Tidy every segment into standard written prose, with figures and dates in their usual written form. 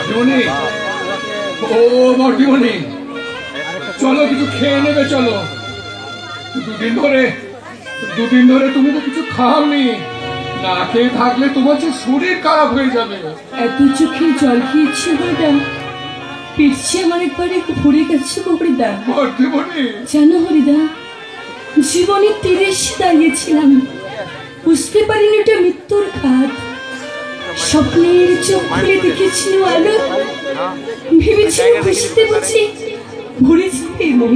মর্তিমণি, ও মর্তিমণি, চলো কিছু খেয়ে নেবে, চলো। দুদিন ধরে তুমি তো কিছু খাওনি। না খেয়ে থাকলে তোমার যে শরীর খারাপ হয়ে যাবে। এত চোখে জল খেয়েছি হরিদা, পেটছে আমার একবারে ভরে গেছে হরিদা। জানো হরিদা, জীবনের তীরে এসে দাঁড়িয়েছিলাম, বুঝতে পারিনি এটা মৃত্যুর ঘাট। স্বপ্নের চোখ খুলে দেখেছিল আলো, ভেবেছিল খুশিতে বুঝি ভরে যাবে মন।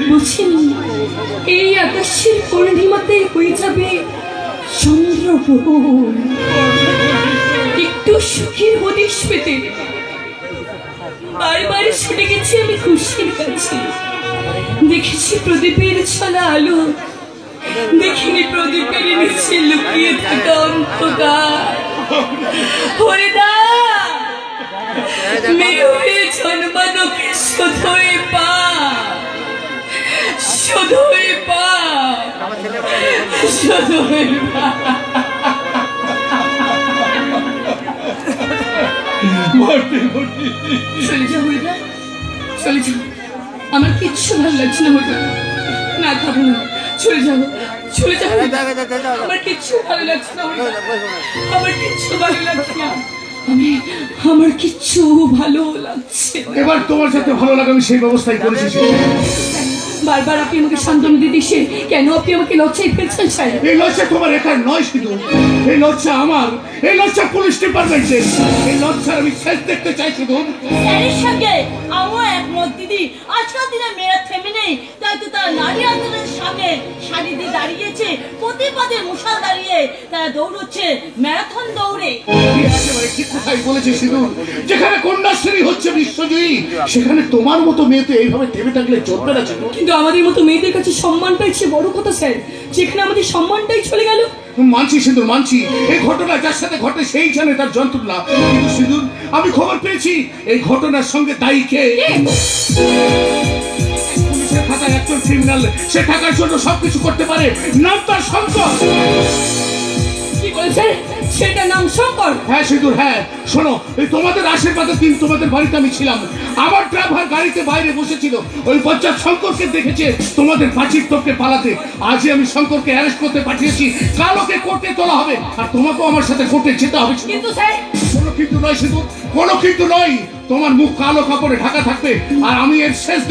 বুঝিনি এই আকাশের পূর্ণিমাতে হয়ে যাবে চন্দ্রগ্রহণ। একটু সুখের হদিশ পেতে বারবার ছুটে গেছি আমি খুশির কাছে। দেখেছি প্রদীপের ছলা আলো, দেখিনি প্রদীপের নিচে লুকিয়ে থাকা অন্ধকার। হরিদা, মেয়ে হয়ে জন্মানোকে শুধুই পা, শুধুই পা, শুধুই পা। চলে যাও হরিদা, চলে যাও। আমার কিচ্ছু ভালো লাগছে না হরিদা, না খাবো না। চলে যাও, চলে যাও। আমার কিচ্ছু ভালো লাগছে না, আমার কিচ্ছু ভালো লাগছে না। আমার কিচ্ছু ভালো লাগছে। এবার তোমার সাথে ভালো লাগে আমি সেই ব্যবস্থাই করেছি। বারবার আপনি আমাকে সান্ত্বনা দিয়ে দিচ্ছে, কেন আপনি আমাকে লজ্জায় ফেলছেন স্যার? এই লজ্জা তোমার একার নয় শুধু, এই লজ্জা আমার, এই লজ্জা পুলিশ ডিপার্টমেন্টের। এই লজ্জার আমি শেষ দেখতে চাই শুধু। স্যারের সঙ্গে আমার একমত দিদি। আজকাল দিনে মেয়েরা থেমে নেই, তাই তো তারা নারী আন্দোলনের সামনে সারি দিয়ে দাঁড়িয়েছে, প্রতিপদে মশাল দাঁড়িয়ে তারা দৌড়চ্ছে ম্যারাথন দৌড়ে। একেবারে ঠিক কথাই বলেছে সিঁদুর। যেখানে কন্যাশ্রী হচ্ছে বিশ্বজয়ী, সেখানে তোমার মতো মেয়ে তো এইভাবে থেমে থাকলে চলবে না। কিন্তু আমাদের মতো মেয়েদের কাছে সম্মানটাই সে বড় কথা স্যার, যেখানে আমাদের সম্মানটাই চলে গেল। মানছি সিঁদুর, মানছি এই ঘটনা যার সাথে ঘটে সেই জানে তার যন্ত্রণা। কিন্তু সিঁদুর, আমি খবর পেয়েছি এই ঘটনার সঙ্গে দায়ী কে। পুলিশের খাতায় একজন ক্রিমিনাল, সে টাকার জন্য সবকিছু করতে পারে, নাম তার শঙ্কর। কি বলছেন? সেটা নাম শঙ্কর? হ্যাঁ সিঁদুর, হ্যাঁ। শোনো, এই তোমাদের আশীর্বাদের দিন তোমাদের বাড়িতে আমি ছিলাম। আমার ড্রাইভার গাড়িতে বাইরে বসেছিল, ওই বজ্জাত শঙ্করকে দেখেছে তোমাদের পাঁচির টপকে পালাতে। আজই আমি শঙ্করকে অ্যারেস্ট করতে পাঠিয়েছি, কালকে কোর্টে তোলা হবে, আর তোমাকেও আমার সাথে কোর্টে যেতে হবে। কিন্তু স্যার, কোনো কিন্তু নয় সিঁদুর, কোনো কিন্তু নয়। তোমার মুখ কালো কাপড়ে ঢাকা থাকবে, আর আমি এর শেষ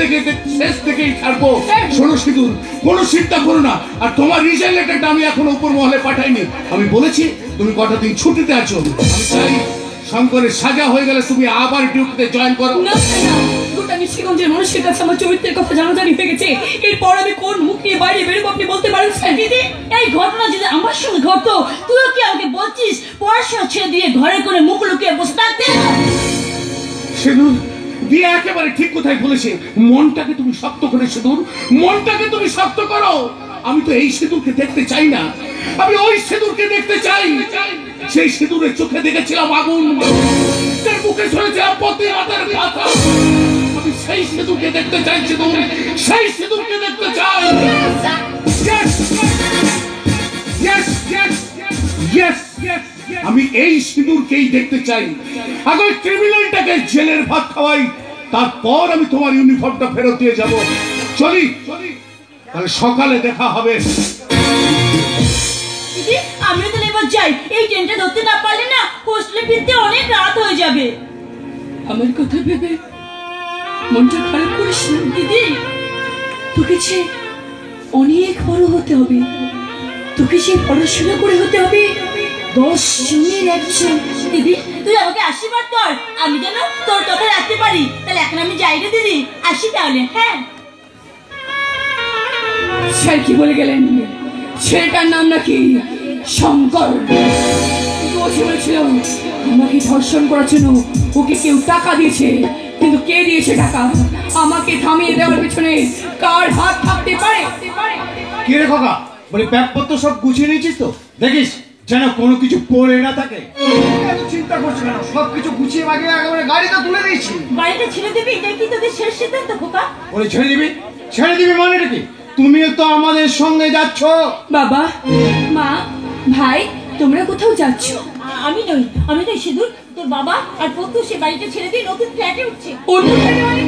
দেখেই ছাড়বো। শোনো সিঁদুর, কোনো চিন্তা করো না। আর তোমার রিজাইন লেটারটা আমি এখনো উপর মহলে পাঠাইনি। আমি বলেছি তুমি কটা দিন ছুটিতে আছো। আমি চাই শঙ্করের সাজা হয়ে গেলে তুমি আবার ডিউটিতে জয়েন করো। না না, গোটা নিশ্চিগঞ্জের মানুষের কাছে আমার চরিত্রের কথা জানাজানি হয়ে গেছে। এরপর আমি কোন মুখ নিয়ে বাইরে বেরোবো আপনি বলতে পারেন স্যার? দিদি, এই ঘটনা যদি আমার সঙ্গে ঘটতো, তুইও কি আমাকে বলছিস পড়াশোনা ছেড়ে দিয়ে ঘরে করে মুখ লুকিয়ে বসে থাকতে? সিঁদুর দিয়ে একেবারে ঠিক কথাই বলেছে। মনটাকে তুমি শক্ত করে সিঁদুর, মনটাকে তুমি শক্ত করো। আমি তো এই সিঁদুরকে দেখতে চাই না, আমি ওই সিঁদুরকে দেখতে চাই। সেই সিঁদুরের চোখে দেখেছিলাম আগুন, তার মুখে ধরেছিলাম প্রতিবাদের কথা। আমি সেই সিঁদুরকে দেখতে চাই সিঁদুর, সেই সিঁদুরকে দেখতে চাই। আমি এই সিঁদুরকেই দেখতে চাই। আগে ক্রিমিনালটাকে জেলের ভাত খাওয়াই, তারপর আমি তোমার ইউনিফর্মটা ফেরত দিয়ে যাব। চলি, তাহলে সকালে দেখা হবে। দিদি, আমি তো এবার যাই। এই ট্রেনটা ধরতে না পারলে না হোস্টেলে ফিরতে অনেক রাত হয়ে যাবে। আমার কথা ভেবে মনটা খারাপ করিস না দিদি। তোকে যে অনেক বড় হতে হবে, তোকে যে পড়াশোনা করে হতে হবে 10 জনের একজন। দিদি, তুই আমাকে আশীর্বাদ কর, আমি যেন তোর কথা রাখতে পারি। তাহলে এখন আমি যাই রে দিদি, আসি তাহলে। হ্যাঁ স্যার কি বলে গেলেন? ছেলেটার নাম নাকি শঙ্কর। বলেছিল আমাকে ধর্ষণ করার জন্য ওকে কেউ টাকা দিয়েছে, কিন্তু কে দিয়েছে টাকা? আমাকে থামিয়ে দেওয়ার পেছনে কার হাত থাকতে পারে? কি রে খোকা, বলি ব্যাগপত্র সব গুছিয়ে নিয়েছিস তো? দেখিস যেন কোনো কিছু পড়ে না থাকে। এত চিন্তা করছি কেন? সবকিছু গুছিয়ে বাগিয়ে একেবারে গাড়িটা তুলে দিয়েছি। বাড়িটা ছেড়ে দিবি, এটাই কি তোদের শেষ সিদ্ধান্ত খোকা? বলে ছেড়ে দিবি? ছেড়ে দিবি মানেটা কি? তুমিও তো আমাদের সঙ্গে যাচ্ছ। বাবা, মা, ভাই, তোমরা কোথাও যাচ্ছ? আমি নই সিঁদুর, তোর বাবা আর পত্তু সে বাড়িটা ছেড়ে দিয়ে নতুন ফ্ল্যাটে উঠছে। অন্য ফ্ল্যাটে মানে?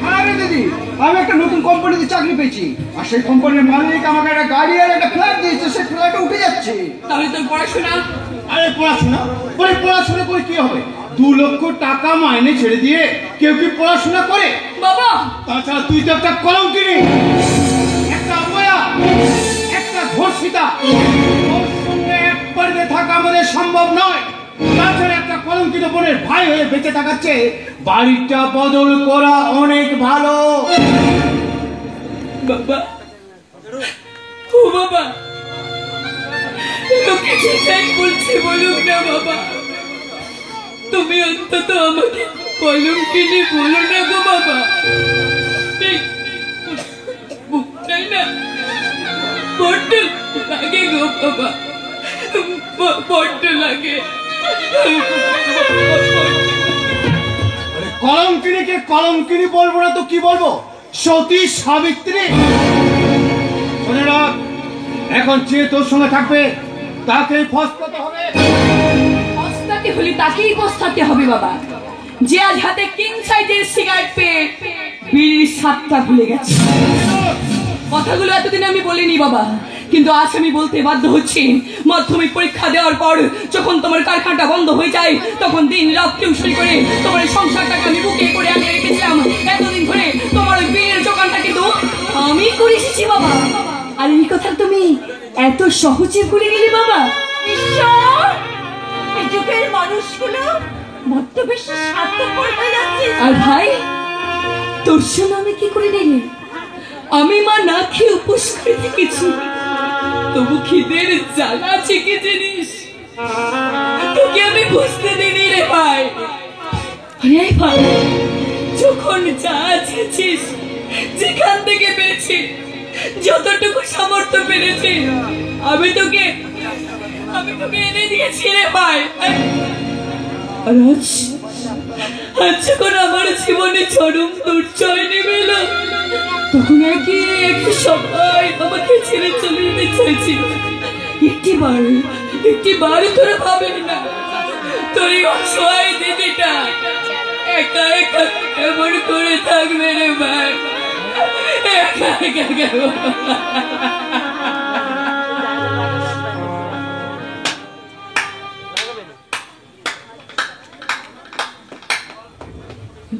হ্যাঁ রে দিদি, আমি একটা নতুন কোম্পানিতে চাকরি পেয়েছি, আর সেই কোম্পানির মালিক আমাকে একটা গাড়ি আর একটা ফ্ল্যাট দিয়েছে, সেই ফ্ল্যাটে উঠে যাচ্ছে। তাহলে তোর পড়াশোনা? আরে পড়াশোনা করে কি হবে? 2 লক্ষ টাকা মাইনে ছেড়ে দিয়ে কেউ কি পড়াশোনা করে বাবা? তাছাড়া তুই তো একটা কলঙ্কিনী, একটা অবয়া, একটা ধর্ষিতা। ওর সঙ্গে এক বাড়িতে থাকা আমাদের সম্ভব নয়। তাছাড়া একটা কলঙ্কিত বোনের ভাই হয়ে বেঁচে থাকাচ্ছে বাড়িটা বদল করা অনেক ভালো। বাবা, ও বাবা, লোকে যেটাই বলছে বলুক না বাবা, তুমি অন্তত আমাকে কলঙ্কিনী বলো না গো বাবা। বুকটাই না বড্ড লাগে গো বাবা, বড্ড লাগে। কলঙ্কিনীকে কলঙ্কিনী বলবো না তো কি বলবো? সতী সাবিত্রী। শোনে রাখ, এখন যে তোর সঙ্গে থাকবে তাকেই ফসকাতে হবে। পস্তাতে হলে তাকেই পস্তাতে হবে বাবা, যে আজ হাতে কিং সাইজের সিগারেট পেয়ে বিড়ির স্বাদটা ভুলে গেছে। কথাগুলো এতদিন আমি বলিনি বাবা, কিন্তু আজ আমি বলতে বাধ্য হচ্ছি। মাধ্যমিক পরীক্ষা দেওয়ার পর যখন তোমার কারখানাটা বন্ধ হয়ে যায়, তখন দিন রাত টিউশন করে তোমার সংসারটাকে আমি বুকে করে আগে রেখেছিলাম। এতদিন ধরে তোমার ওই বিয়ের দোকানটা কিন্তু আমি করে এসেছি বাবা। আর এই কথা তুমি এত সহজে ভুলে গেলে বাবা? ঈশ্বর, এই যুগের মানুষগুলো বড্ড বেশি স্বার্থপর হয়ে যাচ্ছে। আর ভাই, তোর জন্য আমি কি করে নিলে? আমি মা না খেয়ে উপোস করে থেকেছি, তবু খিদের জ্বালা আছে কি জিনিস তোকে আমি বুঝতে দিনি রে ভাই। আরে ভাই, যখন যা চেয়েছিস, যেখান থেকে পেয়েছি, যতটুকু সামর্থ্য পেরেছি, আমি তোকে এনে দিয়েছি রে ভাই। আর আজ যখন আমার জীবনে চরম দুর্জয় নেমে এলো, তখন একই সবাই আমাকে ছেড়ে চলে যেতে চাইছি। একটিবার তোরা ভাবেন না তোর এই অসহায় দিদিটা একা একা কেমন করে থাকবে রে ভাই? একা একা কেমন?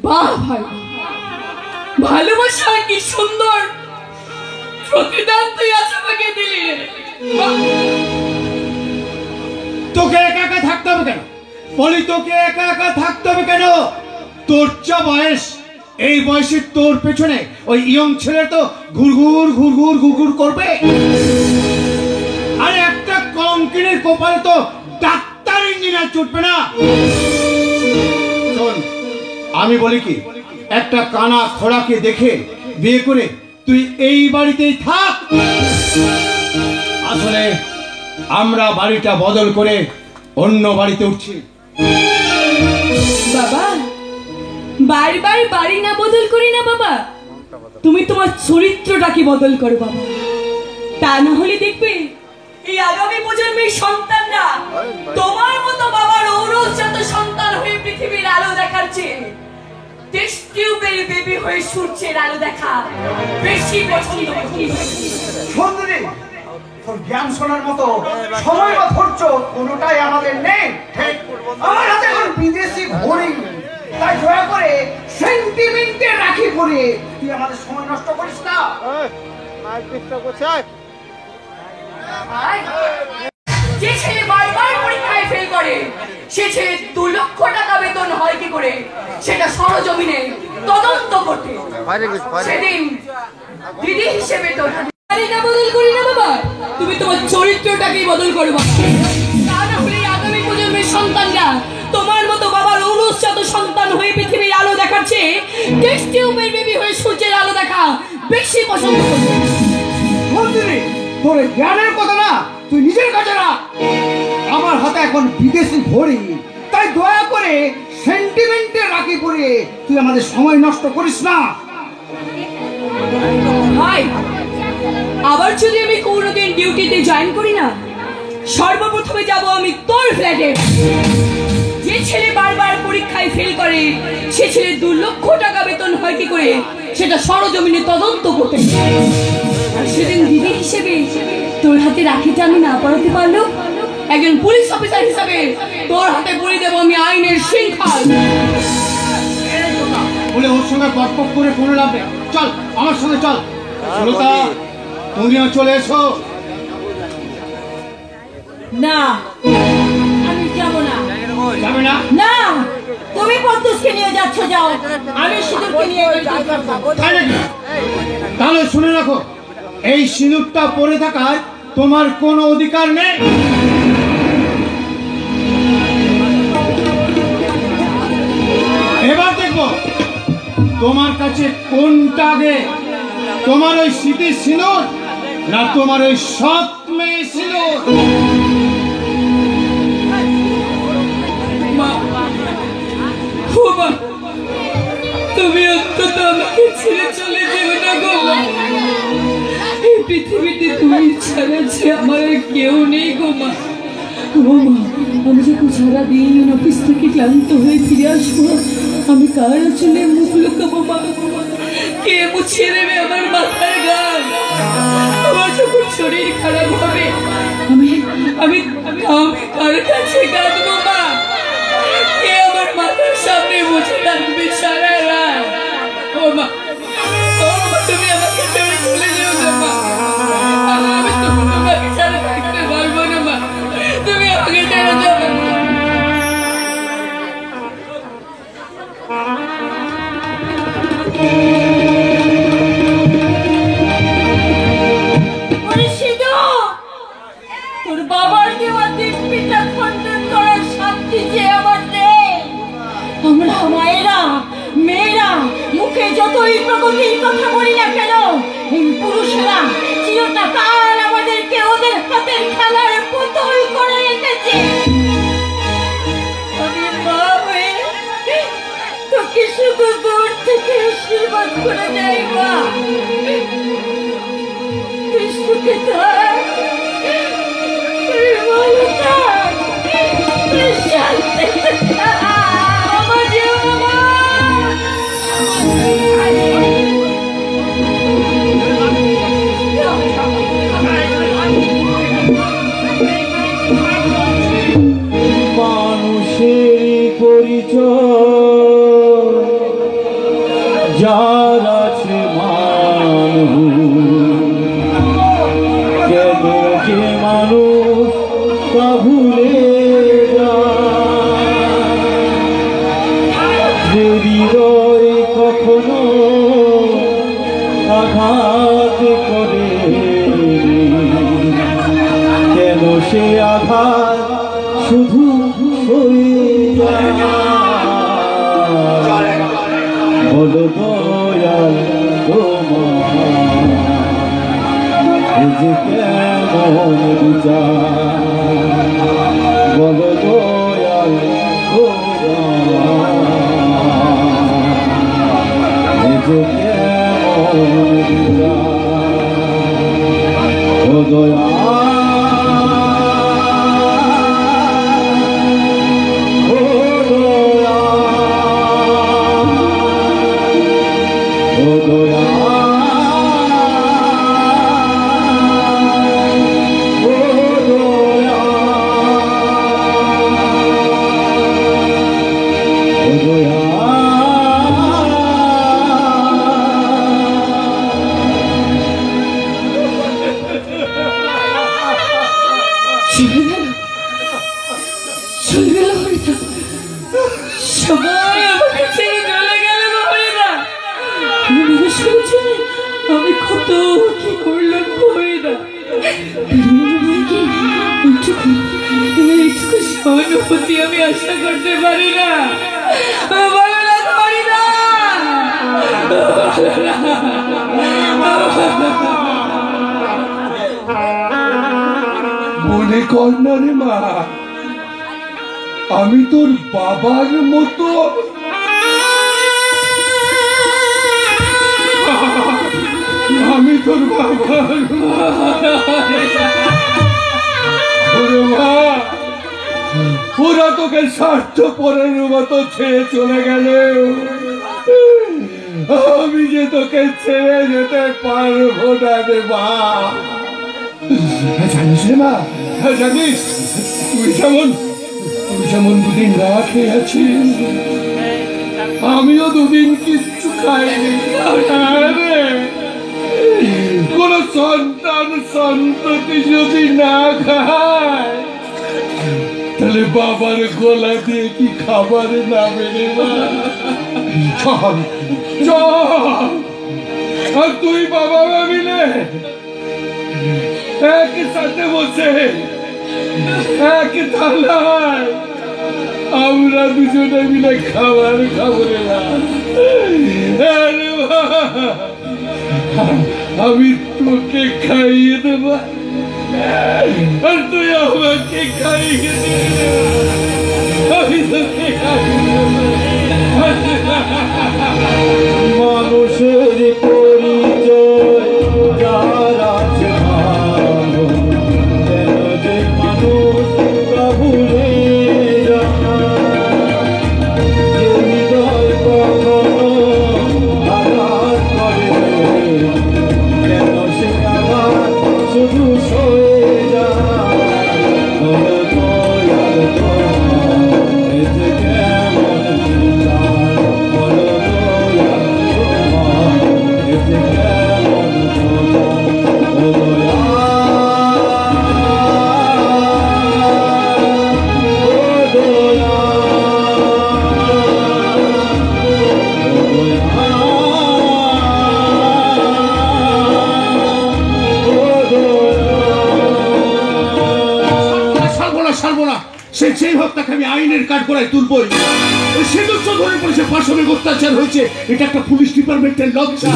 বাহ ভাই, ভালোবাসা কি সুন্দর প্রতিদান তুই আজ আমাকে দিলি রে। তোকে একা একা থাকতে হবে কেন? বলি তোকে একা একা থাকতে হবে কেন? তোর যা বয়স, এই বয়সে তোর পেছনে ওই ইয়ং ছেলে তো ঘুরঘুর করবে। আরে একটা কলঙ্কিনীর কপালে তো ডাক্তার ইঞ্জিনিয়ার চুটবে না। শোন, আমি বলি কি, একটা কানা খোড়াকে দেখে বিয়ে করে তুই এই বাড়িতেই থাক। আসলে আমরা বাড়িটা বদল করে অন্য বাড়িতে উঠছি। বাবা, বারবার বাড়ি না বদল করি না বাবা, তুমি তোমার চরিত্রটাকে বদল করো বাবা। তা না হলে দেখবে এই আগামী প্রজন্মের সন্তানরা তোমার মতো বাবার ঔরসজাত সন্তান হয়ে পৃথিবীর আলো দেখাচ্ছে। টেস্ট টিউবের বেবি হয়ে সূর্যের আলো দেখা বেশি পছন্দ করি। সুন্দরী, তোর জ্ঞান শোনার মতো সময় বা ধৈর্য কোনোটাই আমাদের নেই। আমার হাতে এখন বিদেশি ঘড়ি, তাই দয়া করে সেন্টিমেন্টে রাখি পরে তুই আমাদের সময় নষ্ট করিস না। যে ছেলে বারবার পরীক্ষায় ফেল করে, সে ছেলে 2 লক্ষ টাকা বেতন হয় কি করে, সেটা সরজমিনে তদন্ত করতে। সেদিন দিদি হিসেবে তোর না বদল করি না বাবা, তুমি তোমার চরিত্রটাকেই বদল করো বাবা। তা না হলে আগামী প্রজন্মের সন্তানরা তোমার মতো বাবার ঔরসজাত সন্তান হয়ে পৃথিবীর আলো দেখাচ্ছে টেস্ট টিউবের বেবি হয়ে সূর্যের আলো দেখা বেশি পছন্দ করবে। সুন্দরী, তোর জ্ঞানের কথা না তুই নিজের কাছে রাখ। আমার হাতে এখন বিদেশি ঘড়ি, তাই দয়া করে সেন্টিমেন্টে রাখি পরে তুই আমাদের সময় নষ্ট করিস না। ভাই, আবার যদি আমি কোনোদিন ডিউটিতে জয়েন করি না, সর্বপ্রথমে যাব আমি তোর ফ্ল্যাটে। যে ছেলে বারবার পরীক্ষায় ফেল করে সে ছেলে 2 লক্ষ টাকা বেতন হয় কি করে সেটা সরজমিনে তদন্ত করতে। আর সেদিন দিদি হিসেবে তোর হাতে রাখিটা আমি না পড়াতে পারলো, একজন পুলিশ অফিসার হিসাবে তোর হাতে পড়ে দেবো আমি আইনের শৃঙ্খল। বলে ওর সঙ্গে বকবক করে কোনো লাভ নেই। চল আমার সঙ্গে চল। সুলতা তুমিও চলে এসো। না, আমি যাব না। যাবে না? না, তুমি পদ্মুষকে নিয়ে যাচ্ছ, যাও। আমি সিঁদুরকে নিয়ে যাবো। তাই নাকি? তাহলে শুনে রাখো, এই সিঁদুরটা পরে থাকার তোমার কোনো অধিকার নেই। এবার দেখবো তোমার কাছে কোনটা আগে, তোমার ওই স্মৃতির সিঁদুর না তোমার ওই সৎ মেয়ে সিঁদুর। মা, ও মা, তুমি অন্তত আমাকে ছেড়ে চলে যেও না গো। এই পৃথিবীতে তুমি ছাড়া যে আমার আর কেউ নেই গো মা। ও মা, আমি যখন সারাদিন অফিস থেকে ক্লান্ত হয়ে ফিরে আসবো আমি কার চলে মুখ লুকাবো মা? কে মুছিয়ে দেবে আমার মাথার গান? আমার যখন শরীর খারাপ হবে আমি আমি আমি কার কাছে কাঁদবো মা? কে আমার মাথার সামনে বসে থাকবে সারা রাত? ও মা, তুমি আমাকে ছেড়ে চলে যেও না মা। আমি তোমাকে ছাড়া থাকতে পারবো না মা। তুমি আমাকে ছেড়ে যাবে না। তোর বাবার দেওয়া দিব্যিটা খণ্ডন করার শান্তি যে আমার নেই। আমরা মায়েরা মেয়েরা মুখে যতই প্রগতির কথা বলি না কেন, এই পুরুষেরা চিরকাল আমাদেরকে ওদের হাতের খেলার পুতুল করে রেখেছে। আমি মা হয়ে তোকে শুধু দূর থেকে আশীর্বাদ করে যাই মা। তুই সুখে থাক, তুই ভালো থাক, তুই শান্তিতে থাক। আমার জীবন মানুষের পরিচয় যার আছে কেন যে মানুষ তা ভুলে যে হৃদয় কখনো আঘাত করে কেন সে আঘাত শুধু বলো দয়াল তোমার যে কেমন বিচার বলো দয়াল তোমার যে কেমন বিচার ও দয়াল সবাই আমাকে ছেড়ে চলে গেল গো হরিদা। আমি কত কি করলাম হরিদা। এইটুকু সহানুভূতি আমি আশা করতে পারি না। বলো না হরিদা, মনে কর না রে মা, আমি তোর বাবার মতো। আমি তোর বাবার ওরে মা, ওরা তোকে স্বার্থপরের মতো ছেড়ে চলে গেল, আমি যে তোকে ছেড়ে যেতে পারবো না রে মা। জানিস রে মা, জানিস তুই যেমন দুদিন না খেয়ে আছিস, আমিও দুদিন কিচ্ছু খাইনি। রে কোন সন্ততি যদি না খায় তাহলে বাবার গলা দিয়ে কি খাবার নামে রে মা? চল চল, আর তুই বাবা মা মিলে একসাথে বসে এক থালায় আমরা দুজনে মিলে খাবার খাবো রে মা। আরে মা, আমি তোকে খাইয়ে দেবো আর তুই আমাকে খাইয়ে দেবে, আমি তোকে খাইয়ে দেবো। মানুষের পরিচয় যার আছে ভালো, যেন যে মানুষ কাবুলে যায়, যে হৃদয় কখনো আঘাত করে, যেন সে আঘাত শুধু সয়ে যায়। বলো দয়াল তোমার এ যে কেমন বিধান, বলো দয়াল তোমার এ যে কেমন বিধান। ও ছাড়বো না, সে যেই হোক তাকে আমি আইনের কাঠ করায় তুলবই। সিঁদুর ধরে পড়েছে, পাশবিক অত্যাচার হয়েছে, এটা একটা পুলিশ ডিপার্টমেন্টের লজ্জা।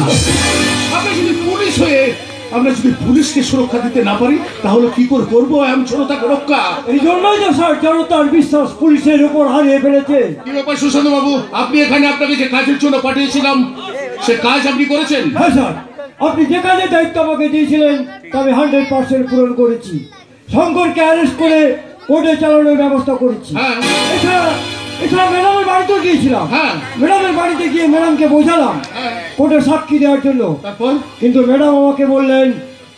আমরা যদি পুলিশ হয়ে আমরা যদি পুলিশকে সুরক্ষা দিতে না পারি তাহলে কি করে করবো এমন জনতাকে রক্ষা? এই জন্যই তো স্যার জনতার বিশ্বাস পুলিশের উপর হারিয়ে ফেলেছে। কি ব্যাপার সুশান্ত বাবু, আপনি এখানে আপনাকে যে কাজের জন্য পাঠিয়েছিলাম সে কাজ আপনি করেছেন? হ্যাঁ স্যার, আপনি যে কাজের দায়িত্ব আমাকে দিয়েছিলেন তা আমি 100% পূরণ করেছি। শঙ্করকে অ্যারেস্ট করে কোর্টে চালানোর ব্যবস্থা করেছি। হ্যাঁ এছাড়া ম্যাডামের বাড়িতেও গিয়েছিলাম। হ্যাঁ। ম্যাডামের বাড়িতে গিয়ে ম্যাডামকে বোঝালাম হ্যাঁ। কোর্টে সাক্ষী দেওয়ার জন্য। তারপর কিন্তু ম্যাডাম আমাকে বললেন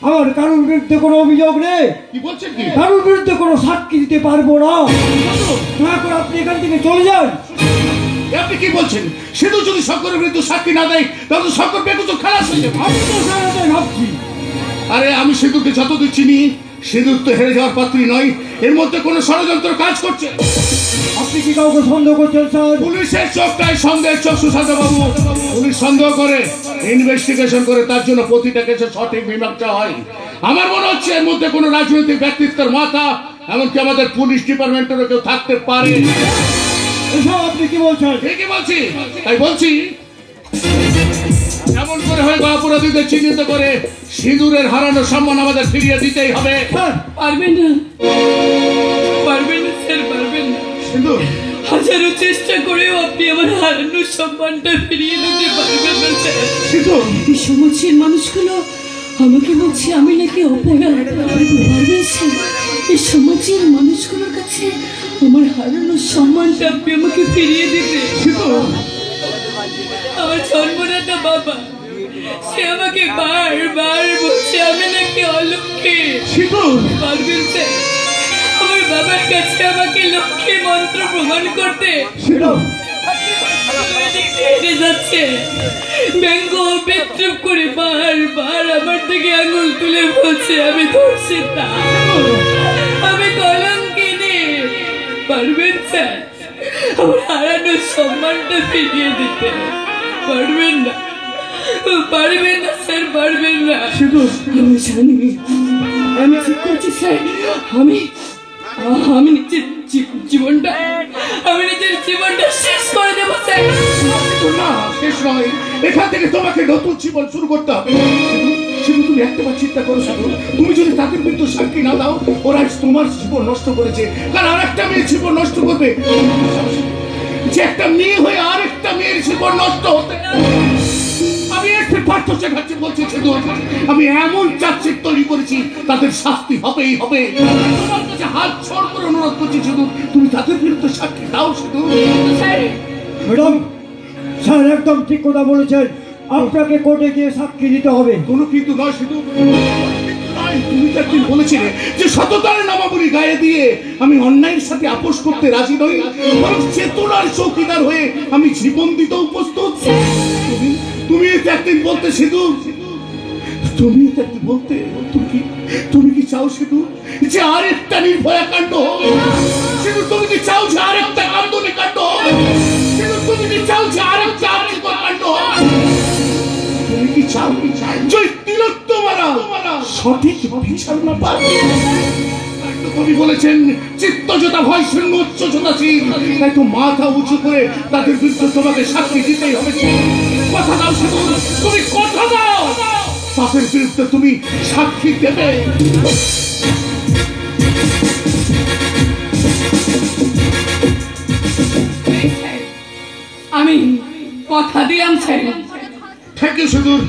আমার কারোর বিরুদ্ধে কোনো অভিযোগ নেই, কি বলছেন? কি কারোর বিরুদ্ধে কোনো সাক্ষী দিতে পারবো না, দয়া করে আপনি এখান থেকে চলে যান। আপনি কি বলছেন? সেতু যদি শঙ্করের বিরুদ্ধে সাক্ষী না দেয় তাহলে শঙ্কর বেকুচো খালাস হয়ে যাবে। আমি তো স্যার এটাই ভাবছি। আরে আমি সিঁদুরকে যতদূর চিনি, সিঁদুর তো হেরে যাওয়ার পাত্রী নয়, এর মধ্যে কোনো ষড়যন্ত্র কাজ করছে। আপনি কি কাউকে সন্দেহ করছেন স্যার? পুলিশের চোখটাই সন্দেহের চোখ সুশান্ত বাবু। পুলিশ সন্দেহ করে, ইনভেস্টিগেশন করে, তার জন্য প্রতিটা কেসে সঠিক মীমাংসা হয়। আমার মনে হচ্ছে এর মধ্যে কোনো রাজনৈতিক ব্যক্তিত্বের মাথা, এমনকি আমাদের পুলিশ ডিপার্টমেন্টেরও কেউ থাকতে পারে। এসব আপনি কি বলছেন? ঠিকই বলছি, তাই বলছি এমন করে হয় অপরাধীদের চিহ্নিত করে সিঁদুরের হারানো সম্মান আমাদের ফিরিয়ে দিতেই হবে। পারবেন না, পারবেন না স্যার, পারবেন না। সিঁদুর হাজারো চেষ্টা করেও আপনি আমার হারানো সম্মানটা ফিরিয়ে দিতে পারবেন না স্যার। সিঁদুর এই সমাজের মানুষগুলো আমাকে বলছে আমি নাকি অপরাধ। পারবেন স্যার, এই সমাজের মানুষগুলোর কাছে আমার হারানো সম্মানটা আপনি আমাকে ফিরিয়ে দিতে। আমার জন্মদাতা বাবা, সে আমাকে বারবার বলছে আমি নাকি অলক্ষী। সিঁদুর পারবেন স্যার আমার বাবার কাছে আমাকে লক্ষ্মী মন্ত্র প্রমাণ করতে? সিঁদুর হেঁটে যাচ্ছে, ব্যঙ্গ বিদ্রুপ করে বারবার আমার থেকে আঙুল তুলে বলছে আমি ধর্ষিতা, আমি কলঙ্কিনী। পারবেন স্যার আমার হারানো সম্মানটা ফিরিয়ে দিতে? পারবেন না, পারবেন না স্যার, পারবেন না। আমি জানি, আমি ঠিক করছি স্যার, আমি নিজের জীবনটা শেষ করে দেবো স্যার। না, শেষ নয়, এখান থেকে তোমাকে নতুন জীবন শুরু করতে হবে। শুধু তুমি একটাবার চিন্তা করো, শুধু তুমি যদি তাদের বিরুদ্ধে সাক্ষী না দাও, ওরা তোমার জীবন নষ্ট করেছে, কারণ আর একটা মেয়ের জীবন নষ্ট করবে। যে একটা মেয়ে হয়ে আর একটা মেয়ের জীবন নষ্ট হতে আমি এর থেকে পাঠ্য শেখাচ্ছি বলছি সিঁদুর, আমি এমন চার্জশিট তৈরি করেছি তাদের শাস্তি হবেই হবে। তোমার কাছে হাত ছড় করে অনুরোধ করছি সিঁদুর, তুমি তাদের বিরুদ্ধে সাক্ষী দাও সিঁদুর। স্যার ম্যাডাম, স্যার একদম ঠিক কথা বলেছেন, আপনাকে কোর্টে গিয়ে সাক্ষী দিতে হবে। কোনো কিন্তু নয় সিঁদুর, তুমি তো একদিন বলেছিলে যে সততার নামাবলী গায়ে দিয়ে আমি অন্যায়ের সাথে আপোষ করতে রাজি নই, বরং চেতনার চৌকিদার হয়ে আমি জীবন দিতেও প্রস্তুত। তুমি তো একদিন বলতে সিঁদুর, তুমি তো একদিন বলতে, তুমি কি চাও সিঁদুর যে আরেকটা নির্ভয়া কাণ্ড হোক? সিঁদুর তুমি কি চাও যে আরেকটা কান্দনে কাণ্ড হোক? সিঁদুর তুমি কি চাও যে আরেকটা আর্থিকর কাণ্ড হোক? তুমি কি চাও যে তিলোত্তমারা সঠিক বিচার না পায়? কবি বলেছেন চিত্তজতা ভয় শূন্য উচ্চজতাশীল, তাই তো মাথা উঁচু করে তাদের বিরুদ্ধে তোমাকে সাক্ষী দিতেই হবে। কথা দাও সিঁদুর, তুমি কথা দাও, পাপের বিরুদ্ধে তুমি সাক্ষী দেবে। আমি কথা দিলাম স্যার। থ্যাংক ইউ সিঁদুর,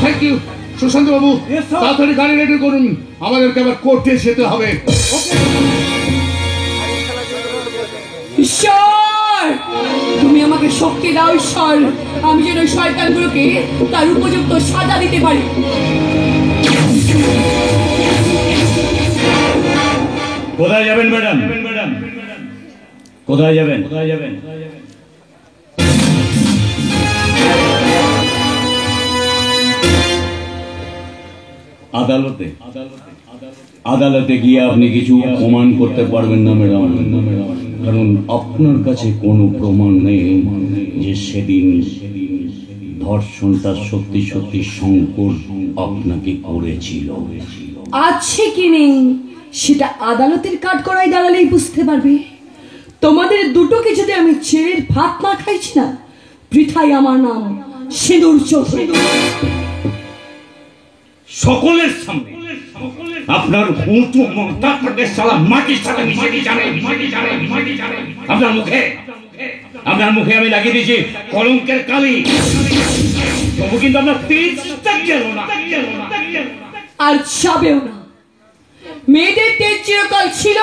thank you. Sushant Babu, Yes, sir. তাড়াতাড়ি গাড়ি রেডি করুন, আমাদেরকে আবার কোর্টে যেতে হবে। ঈশ্বর, তুমি আমাকে শক্তি দাও ঈশ্বর, আমি যেন শয়তানগুলোকে তার উপযুক্ত সাজা দিতে পারি। কোথায় যাবেন ম্যাডাম? কোথায় যাবেন? কোথায় যাবেন? আদালতে। আদালতে গিয়ে আপনি কিছু প্রমাণ করতে পারবেন না ম্যাডাম, কারণ আপনার কাছে কোনো প্রমাণ নেই যে সেদিন ধর্ষণটা সত্যি সত্যি শঙ্কর আপনাকে করেছিল। আছে কি নেই সেটা আদালতের কাঠগড়ায় দাঁড়ালেই বুঝতে পারবে। তোমাদের দুটোকে যদি আমি ছেড়ে ভাত না খাইছি না, বৃথাই আমার নাম সিঁদুর চৌধুরী। সকলের সামনে আপনার উঁচু মমতাকে সালা মাটির সাথে মিশিয়ে দিয়ে আপনার মুখে আমি লাগিয়ে দিয়েছি কলঙ্কের কালি, তবু কিন্তু আপনার তেজটা গেল না। আর যাবেও না। মেয়েদের তেজ চিরকাল ছিল,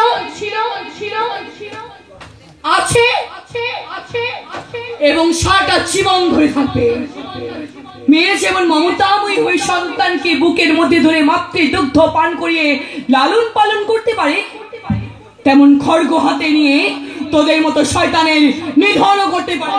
আছে এবং সারাটা জীবন ধরে থাকবে। মেয়ে যেমন মমতাময়ী হয়ে সন্তানকে বুকের মধ্যে ধরে মাতৃ দুগ্ধ পান করিয়ে লালন পালন করতে পারে, তেমন খড়গ হাতে নিয়ে তোদের মতো শয়তানের নিধন করতে পারে।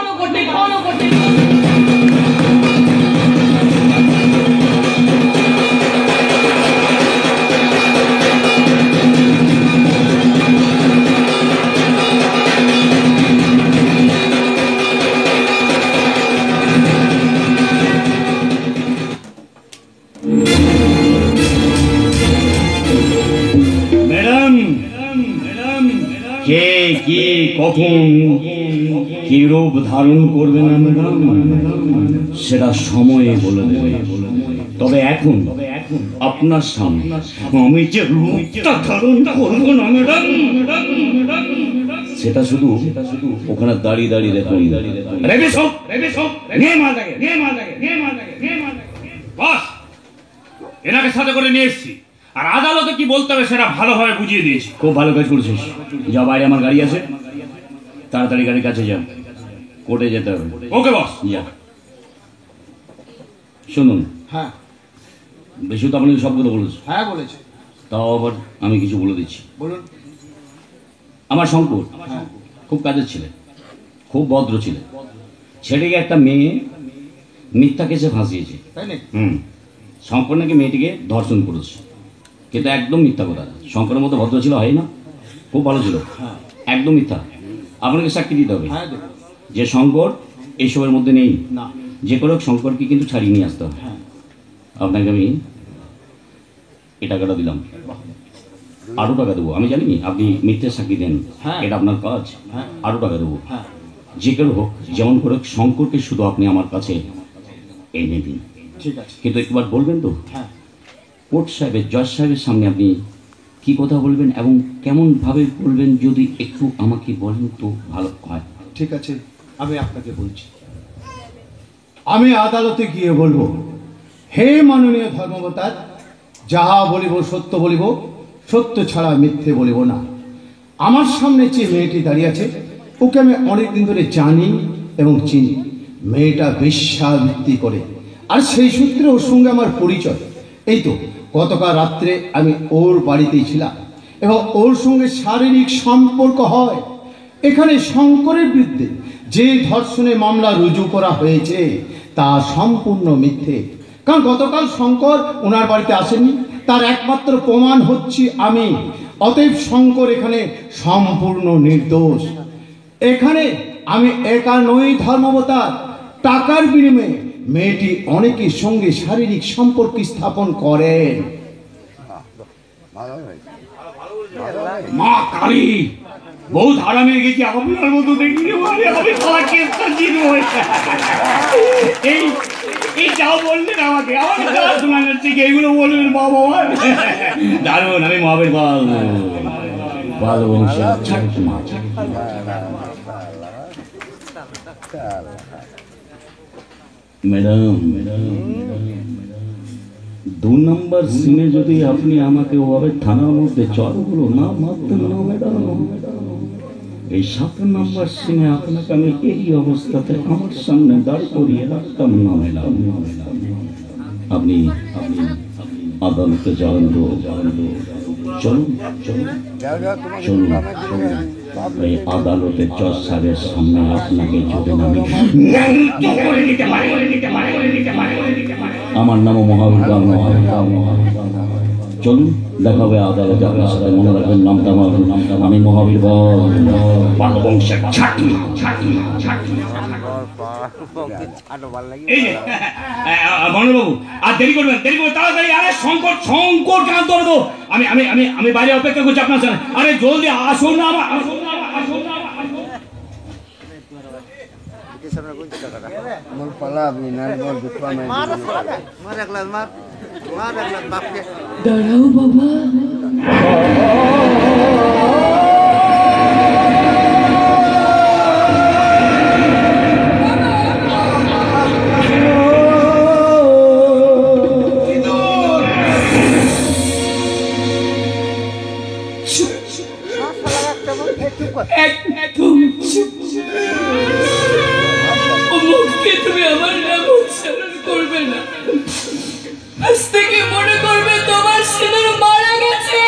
ম্যাডাম, কে কি কখন কি রূপ ধারণ করবে না ম্যাডাম সেটা সময়ে বলে দেবে। তবে এখন আপনার সামনে আমি যে রূপটা ধারণ করবো না ম্যাডাম, সেটা শুধু ওখানে দাঁড়িয়ে দাঁড়িয়ে দেখুন। এনাকে সাথে করে নিয়ে এসেছি, আর আদালতে কি বলতে হবে সেটা ভালোভাবে বুঝিয়ে দিয়েছি। খুব ভালো কাজ করেছিস। যা, বাইরে আমার গাড়ি আছে, তাড়াতাড়ি গাড়ির কাছে যা, কোর্টে যেতে হবে। ওকে বস। যা। শুনুন, হ্যাঁ বেশি তো আপনাকে সব কথা বলেছি, হ্যাঁ বলেছে, তাও আবার আমি কিছু বলে দিচ্ছি। বলুন। আমার শঙ্কর হ্যাঁ খুব কাজের ছেলে, খুব ভদ্র ছেলে। ছেলেকে একটা মেয়ে মিথ্যা কেসে ফাঁসিয়েছে। তাই নাকি? শঙ্কর নাকি মেয়েটিকে ধর্ষণ করেছে, কিন্তু একদম মিথ্যা কথা। শঙ্করের মতো ভদ্র ছিল হয় না, খুব ভালো ছিল, একদম মিথ্যা। আপনাকে সাক্ষী দিতে হবে হ্যাঁ দেবো। যে শঙ্কর এইসবের মধ্যে নেই। না। যে করে হোক শঙ্করকে কিন্তু ছাড়িয়ে নিয়ে আসতে হবে। হ্যাঁ। আপনাকে আমি এই টাকাটা দিলাম, আরো টাকা দেবো। আমি জানি আপনি মিথ্যে সাক্ষী দেন, হ্যাঁ। এটা আপনার কাজ, হ্যাঁ। আরো টাকা দেবো। হ্যাঁ যে করে হোক, যেমন করে হোক শঙ্করকে শুধু আপনি আমার কাছে এনে দিন। ঠিক আছে। কিন্তু একবার বলবেন তো, হ্যাঁ কোর্ট সাহেবের, জজ সাহেবের সামনে আপনি কি কথা বলবেন এবং কেমন ভাবে বলবেন, যদি একটু আমাকে বলেন তো ভালো হয়। ঠিক আছে, আমি আপনাকে বলছি। আমি আদালতে গিয়ে বলবো হে মাননীয় ধর্মবতার, যাহা বলিব সত্য বলিব, সত্য ছাড়া মিথ্যে বলিব না। আমার সামনে যে মেয়েটি দাঁড়িয়ে আছে, ওকে আমি অনেকদিন ধরে জানি এবং চিনি। মেয়েটা বেশ্যাবৃত্তি করে, আর সেই সূত্রে ওর সঙ্গে আমার পরিচয়। এই তো গতকাল রাত্রে আমি ওর বাড়িতেই ছিলাম এবং ওর সঙ্গে শারীরিক সম্পর্ক হয়। এখানে শঙ্করের বিরুদ্ধে যে ধর্ষণে মামলা রুজু করা হয়েছে তা সম্পূর্ণ মিথ্যে। কারণ গতকাল শঙ্কর ওনার বাড়িতে আসেনি, তার একমাত্র প্রমাণ হচ্ছি আমি। অতএব শঙ্কর এখানে সম্পূর্ণ নির্দোষ। এখানে আমি একা নই ধর্মবতার, টাকার বিনিময়ে মেয়েটি অনেকের সঙ্গে শারীরিক সম্পর্ক স্থাপন করেন। মা কালী, বহু হারামে গেছি, আপনার মতো দেখলে আমি খাওয়া কেসটা জিতবো। এই এই যাও বললেন আমাকে, আমার খাওয়া শোনা যাচ্ছে কি, এইগুলো বলবেন বাবা। দারুণ, আমি মহাবীর বল বাল বংশের ছোট মা। ম্যাডাম, 2 নম্বর সিনে যদি আপনি আমাকে ওভাবে থানার মধ্যে চড়গুলো না মারতেন না ম্যাডাম, এই 7 নম্বর সিনে আপনাকে আমি এই অবস্থাতে আমার সামনে দাঁড় করিয়ে রাখতাম না ম্যাডাম। আপনি আদালতে যান, চলুন চলুন চলুন। এই আদালতের জজ সাহেবের সামনে আপনাকে যদি আমি আমার নাম মহাবীর, চলুন দেখা হবে আদালতে আপনার সাথে। মনে রাখবেন নামটা আমার, আমি মহাবীর বল বংশের ছাত্রী। এই যে গণবাবু, আর দেরি করবেন, তাড়াতাড়ি। আরে শঙ্কর কেন ধরে তো, আমি আমি আমি আমি বাইরে অপেক্ষা করছি আপনার সাথে। আরে জলদি আসুন না, দাঁড়াও বাবা, একদম চুপ। ও মুখকে তুমি আমার নাম উচ্চারণ করবে না। আজ থেকে মনে করবে তোমার সিঁদুর মারা গেছে।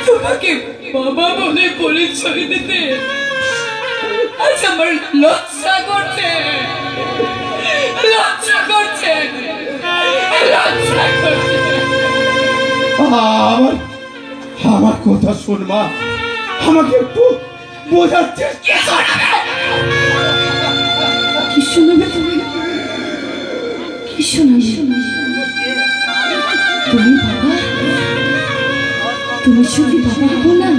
তোমাকে বাবা বলে পরিচয় দিতে আজ আমার লজ্জা করছে, লজ্জা করছে, লজ্জা করছে। আমার কথা শোন মা, আমাকে একটু বোঝাচ্ছে। কি শোনাবে তুমি? কি শোনাবে তুমি? বাবা, তুমি যদি বাবা হবো না,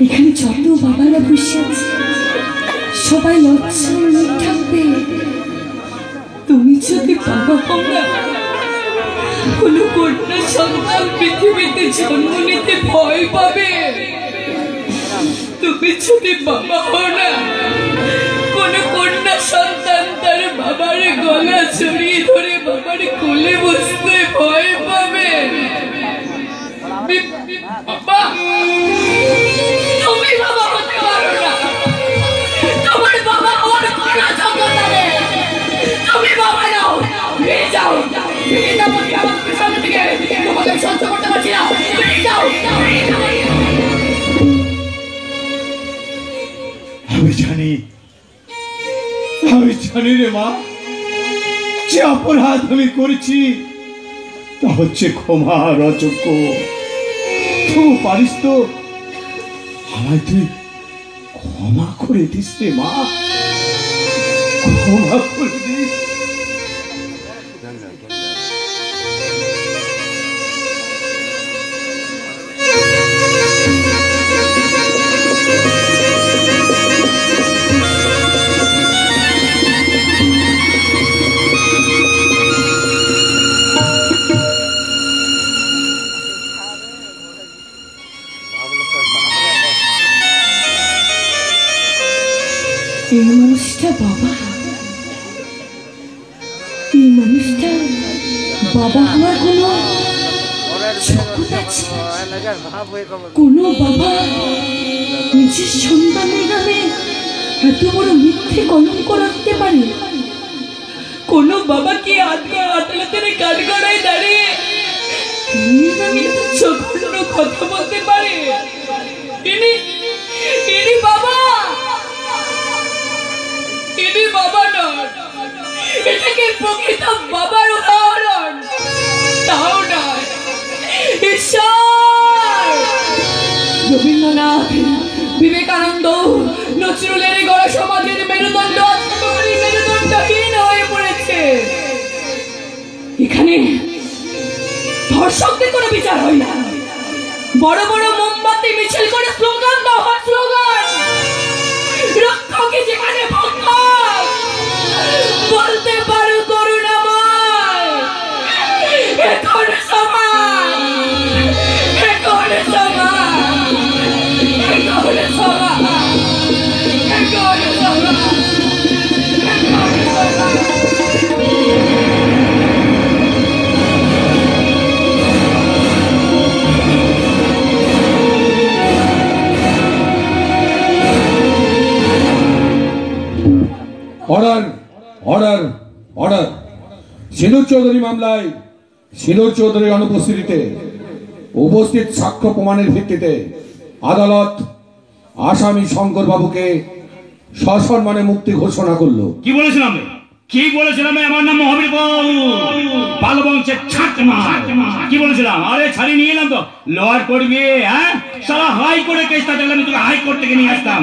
এখানে যত বাবারা বসে আছে সবাই লজ্জায় মুখ থাকবে। তুমি যদি বাবা হও না, কোনো কন্যা সন্তান পৃথিবীতে জন্ম নিতে ভয় পাবে। তুমি যদি বাবা হও না, কোনো কন্যা সন্তান তার বাবার গলা জড়িয়ে ধরে বাবার কোলে বসতে ভয় পাবে। বাবা, তুমি বাবা হতে পারো না, তোমার বাবা হওয়ার কোনো যোগ্যতা নেই। তুমি বাবা নাও, বেরিয়ে যাও, বেরিয়ে যাও আমার পেছনে থেকে। তোমাকে সহ্য করতে পারছি না, বেরিয়ে যাও। আমি জানি রে মা, যে অপরাধ আমি করেছি তা হচ্ছে ক্ষমার অযোগ্য। তুই পারিস তো আমায় তুই ক্ষমা করে দিস রে মা, ক্ষমা করে দিস। এই মানুষটা বাবা, বাবা হওয়ার কোনো যোগ্যতা আছে? কোনো বাবা নিজের সন্তানের নামে এত বড় মিথ্যে কলঙ্ক রাখতে পারে? কোনো বাবা কি আদালতের কাঠগড়ায় দাঁড়িয়ে মেয়ের নামে এত জঘন্য কথা বলতে পারে? ইনি বাবা, ইনি বাবা নন। এটাকে প্রকৃত বাবার উদাহরণ তাও নয়। ঈশ্বর! রবীন্দ্রনাথ, বিবেকানন্দ, নজরুলের গড়া সমাজের মেরুদণ্ড মেরুদণ্ডহীন হয়ে পড়েছে। এখানে ধর্ষকদের কোনো বিচার হয় না। বড় বড় মোমবাতি মিছিল করে স্লোগান দাও, স্লোগান। রক্ষকে যেখানে ভক্ষক বলতে পারো করুণাময়। এখন সমাজ, এখন সমাজ, এখন সমাজ, এখন সমাজ। Order, order, order. সিঁদুর চৌধুরী মামলায় সিঁদুর চৌধুরীর অনুপস্থিতিতে উপস্থিত সাক্ষ্য প্রমাণের ভিত্তিতে আদালত আসামি শঙ্কর বাবুকে সসম্মানে মুক্তি ঘোষণা করলো। কি বলেছিলাম? কি বলেছিলাম? আমার নাম মহাবীর বাবু, ভালো বংশের ছাত্রমা। কি বলেছিলাম? আরে ছাড়িয়ে নিয়ে এলাম তো। লোয়ার করবি? হ্যাঁ, সারা হাই করে কেসটা দেখলে আমি তোকে হাই কোর্ট থেকে নিয়ে আসতাম।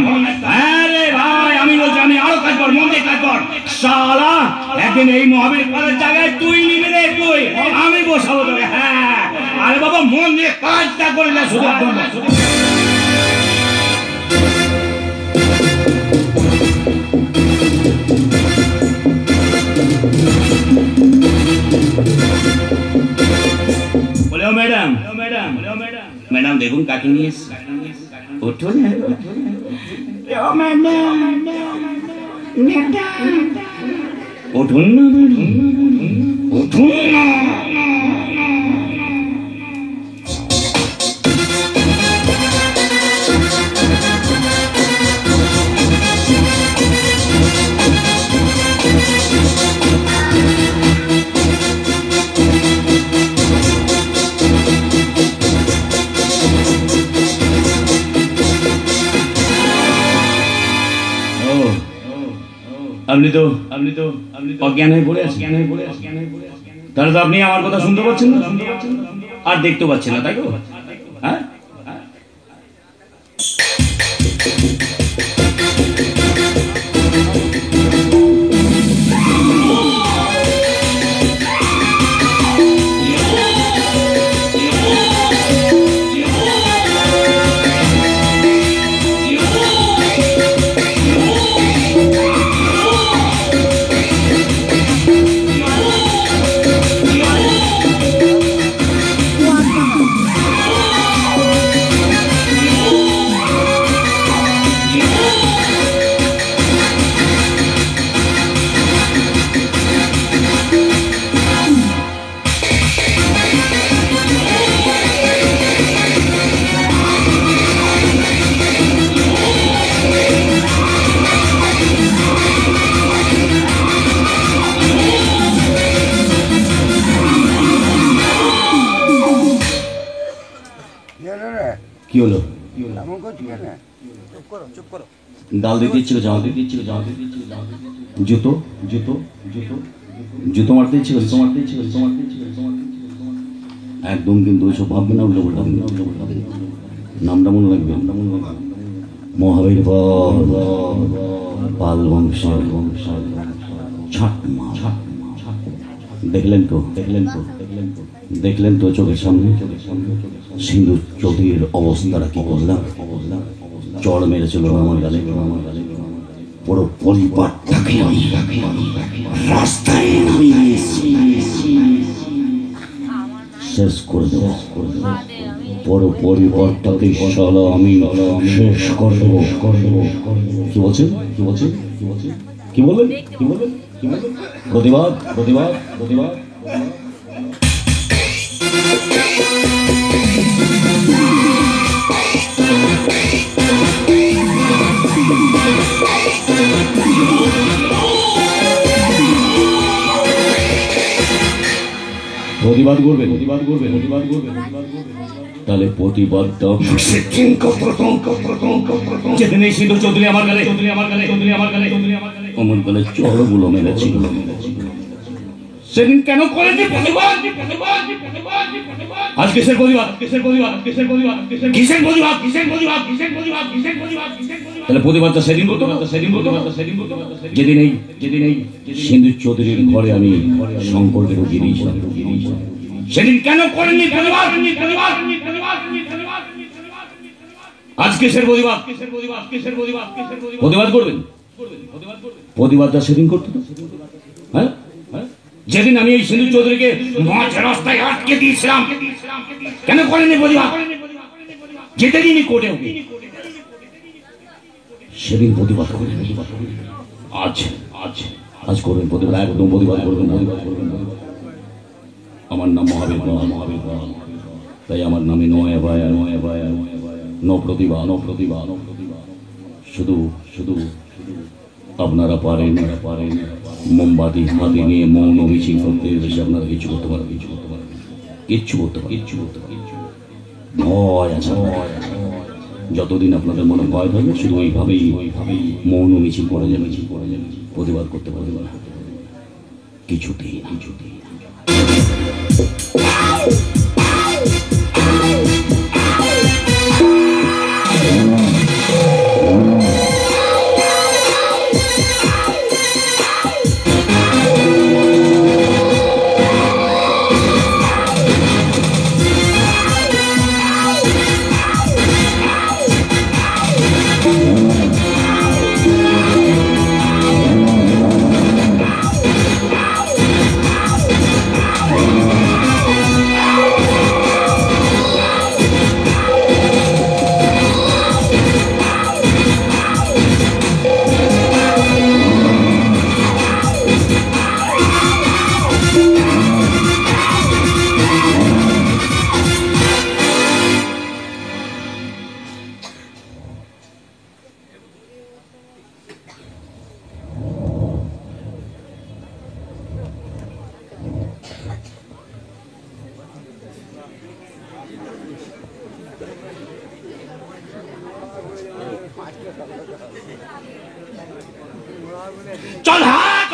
আরে ভাই, আমি বলছি আমি আরো কাজ কর, মন দিয়ে কাজ কর। সালা একদিন এই মহাবীর পালের জায়গায় তুই নিবি রে, তুই আমি বসাবো তোকে। হ্যাঁ, আরে বাবা মন দিয়ে কাজটা করলে শুধু বলে ম্যাডাম, ম্যাডাম দেখুন কাকে নিয়ে এসেছি। উঠুন উঠুন না, উঠুন না। আপনি তো অজ্ঞান হয়ে পড়ে আছেন। তাহলে তো আপনি আমার কথা শুনতে পাচ্ছেন না আর দেখতে পাচ্ছেন না, তাই তো? হ্যাঁ, কি হলো? গাল দিতে ইচ্ছে করে, জামা দিতে ইচ্ছে করে, জুতো জুতো জুতো জুতো মারতে ইচ্ছে করে, মারতে ইচ্ছে করে, মারতে ইচ্ছে করে, একদম কিন্তু ওইসব ভাববে না, উল্টো পাল্টা নামটা মনে রাখবে, মহাবীর পাল বংশের ছাটমা। দেখলেন তো, দেখলেন তো চোখের সামনে সিঁদুর চৌধুরীর অবস্থাটা কি করলাম? চড় মেরেছিল আমার গালে। পুরো পরিবারটাকে আমি রাস্তায় নামিয়ে শেষ করে দেব। পুরো পরিবারটাকে আমি শেষ করে দেবো। কি বলছেন? কি বলছেন? কি বলছেন? কি বললেন? কি বললেন? কি বললেন? প্রতিবাদ, প্রতিবাদ, প্রতিবাদ। প্রতিবাদ করবে, প্রতিবাদ করবে, প্রতিবাদ করবে, তাহলে প্রতিবাদটা যেদিন এই সিন্ধু চৌধুরী আমার গালে, চৌধুরী আমার গালে, চৌধুরী আমার গালে, চৌধুরী আমার গালে অমন গালে চড়গুলো মেরেছিল, সেদিন কেন করেছি প্রতিবাদ? আজ কিসের প্রতিবাদ? কিসের প্রতিবাদ? কিসের প্রতিবাদ? কিসের প্রতিবাদ? কিসের প্রতিবাদ? কিসের প্রতিবাদ? কিসের প্রতিবাদ? তাহলে প্রতিবাদটা সেদিন করতো না, সেদিন করতো না, সেদিন করতো না, যেদিন এই সিন্ধু চৌধুরীর ঘরে আমি শঙ্করকে ঢুকিয়ে দিয়েছিলাম। সেদিন কেন করেননি প্রতিবাদ? আজ কিসের প্রতিবাদ? কিসের প্রতিবাদ? কিসের প্রতিবাদ? কিসের প্রতিবাদ? প্রতিবাদ করবেন, প্রতিবাদটা সেদিন করতো না। হ্যাঁ, যেদিন আমি এই সিন্ধু চৌধুরীকে মাঝ রাস্তায় আটকে দিয়েছিলাম, কেন করেননি প্রতিবাদ? যেদিনই কোর্টে সেদিন প্রতিবাদ করেন। আজ আজ আজ করবেন প্রতিবাদ, একদম প্রতিবাদ করবেন, প্রতিবাদ করবেন। আমার নাম মহাবীর, মহাবীর, তাই আমার নামে নয় ভায়া, নয় ভায়া, ন প্রতিভা, ন প্রতিভা, ন প্রতিভা। শুধু শুধু আপনারা পারেন, মোমবাতি হাতে নিয়ে মৌন মিছিল করতে এসে আপনারা কিছু করতে পারেন, কিছু করতে পারেন, কিচ্ছু করতে পারেন, কিচ্ছু করতে পারেন। ভয় আছে, ভয় আছে। যতদিন আপনাদের মনে ভয় থাকবে শুধু ওইভাবেই মৌন মিছিল করে যাবে, মিছিল করে যাবে, প্রতিবাদ করতে প্রতিবাদ করতে কিছুতেই কিছুতেই। চল হাট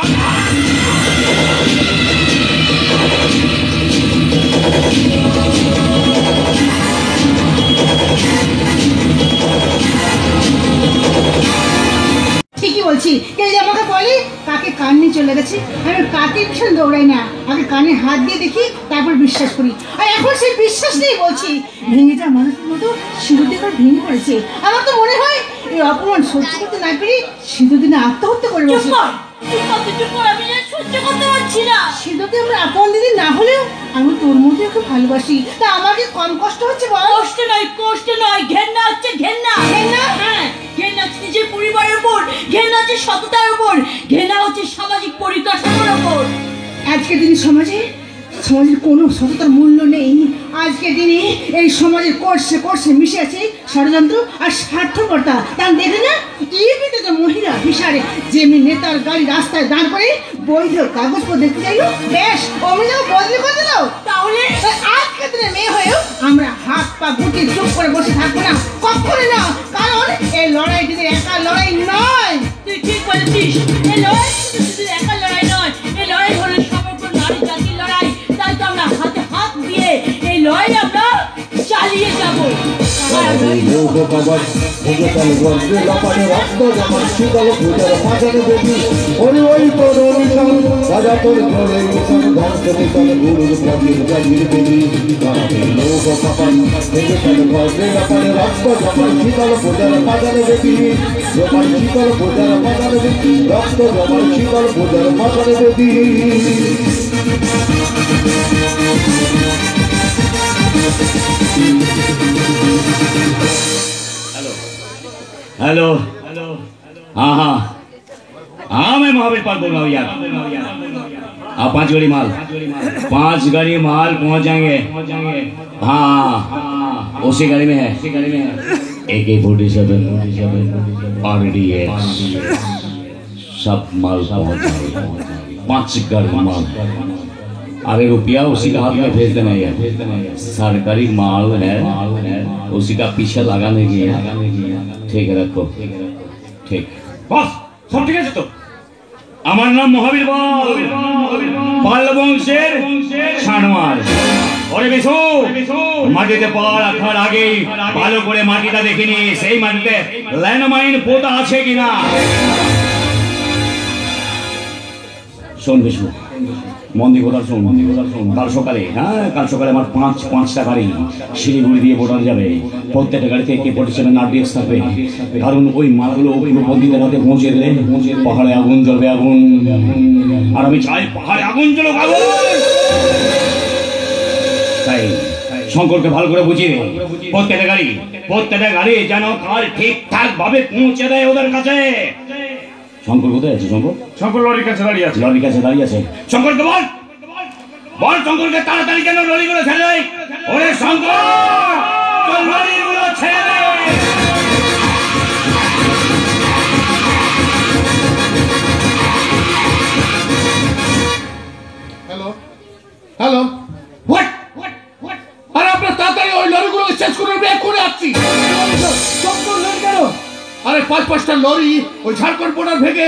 ঠিকই বলছি। কেউ যদি আমাকে বলে কাকে কান নিয়ে চলে গেছে, আমি কাকে ভীষণ দৌড়াই না, আগে কানে হাত দিয়ে দেখি তারপর বিশ্বাস করি। আর এখন সেই বিশ্বাস নেই বলছি, ভেঙে যাওয়া মানুষের মতো সিঁদুর দিয়ে ভেঙে পড়েছে। আমার তো মনে হয় এই অপমান সহ্য করতে না পেরে সিঁদুর দিনে আত্মহত্যা করে বসে। সিঁদুর দিয়ে আমার আপন দিদি না হলেও আমি তোর মধ্যে ওকে ভালোবাসি, তা আমাকে কম কষ্ট হচ্ছে বল? কষ্ট নয়, কষ্ট নয়, ঘেন্না হচ্ছে, ঘেন্না। ঘেন্না? হ্যাঁ, ঘেন্না হচ্ছে নিজের পরিবারের উপর, ঘেন্না হচ্ছে সততার উপর, ঘেন্না হচ্ছে সামাজিক পরিকাঠামোর উপর। আজকের দিনে সমাজের কোনো সততার মূল্য নেই। আজকের দিনে এই সমাজের কোর্সে মিশে আছে ষড়যন্ত্র আর স্বার্থকর্তা। তার দেখে না টিভিতে যে মহিলা বিচারে যেমনি নেতার গাড়ি রাস্তায় দাঁড় করে বৈধ কাগজপত্র দেখতে চাইলো, বেশ অমনি বদলি করে দিল। তাহলে আজকের দিনে মেয়ে হয়েও আমরা হাত পা গুটিয়ে চুপ করে বসে থাকবো না, কখনো না। কারণ এই লড়াই দিদি একা লড়াই নয়। তুই ঠিক বলেছিস, এই লড়াই শুধু একা লড়াই নয়, এই লড়াই হলো সমগ্র নারী জাতির লড়াই। তাই তো আমরা হাতে হাত দিয়ে এই লড়াই আমরা চালিয়ে যাবো। রক্ত জমার শীতল পূজার পাশারে দেবী। हेलो हाँ हाँ हाँ मैं महावीर पाल बोल रहा हूँ यार। अब 5 गाड़ी माल 5 गाड़ी माल पहुंच जाएंगे। हाँ उसी गाड़ी में है AK-47 RDX सब माल पहुंच जाएगा। 5 गाड़ी माल। अरे रुपया उसी का हाथ में भेज देना है, सरकारी माल है उसी का पीछे लगाने की है। ठीक है रखो ठीक। बस सब ठीक है। तो আমার নাম মহাবীর বল, পাল বংশের সানোয়ার। ওরে বেশু মাটিতে পা রাখার আগেই ভালো করে মাটিটা দেখে নি সেই মাটিতে ল্যান্ডমাইন পোতা আছে কিনা। শোন বিশু মন্দির কথা শোন, কাল সকালে কাল সকালে আমার 5টা গাড়ি শিলিগুড়ি দিয়ে বোটার যাবে। প্রত্যেকটা গাড়িতে AK-47 RDX থাকবে, কারণ ওই মালগুলো বন্দীদের হাতে পৌঁছে দিলে পাহাড়ে আগুন জ্বলবে, আগুন। আর আমি চাই পাহাড়ে আগুন জ্বলুক, আগুন। তাই শঙ্করকে ভালো করে বুঝিয়ে দে, প্রত্যেকটা গাড়ি যেন কাল ঠিকঠাক ভাবে পৌঁছে দেয় ওদের কাছে। শঙ্কর কোথায় আছে? শঙ্কর লরির কাছে দাঁড়িয়ে আছে। শঙ্করকে বল শঙ্করকে তাড়াতাড়ি কেন লরিগুলো ছেড়ে দেয়। ওরে শঙ্কর তোর লরিগুলো ছেড়ে দে। হ্যালো হোয়াট আরে আপনার তাড়াতাড়ি ওই লরিগুলোকে চেঞ্জ করে ব্রেক করে আসছি। আরে 5টা লরি ওই ঝাড়খণ্ড বর্ডার ভেঙে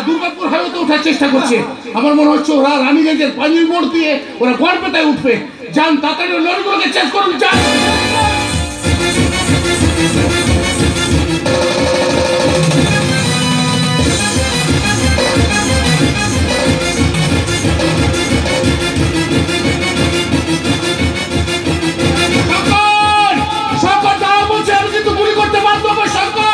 দুর্গাপুর হাইওয়েতে ওঠার চেষ্টা করছে। আমার মনে হচ্ছে ওরা রানীগঞ্জের পানির মোড় দিয়ে ওরা গড়বেতায় উঠবে। যান তাড়াতাড়ি ওই লরিগুলোকে চেঞ্জ করুন, যান। শঙ্কর দাঁড়া বলছে, আমি কিন্তু গুলি করতে বাধ্য হবো। শঙ্কর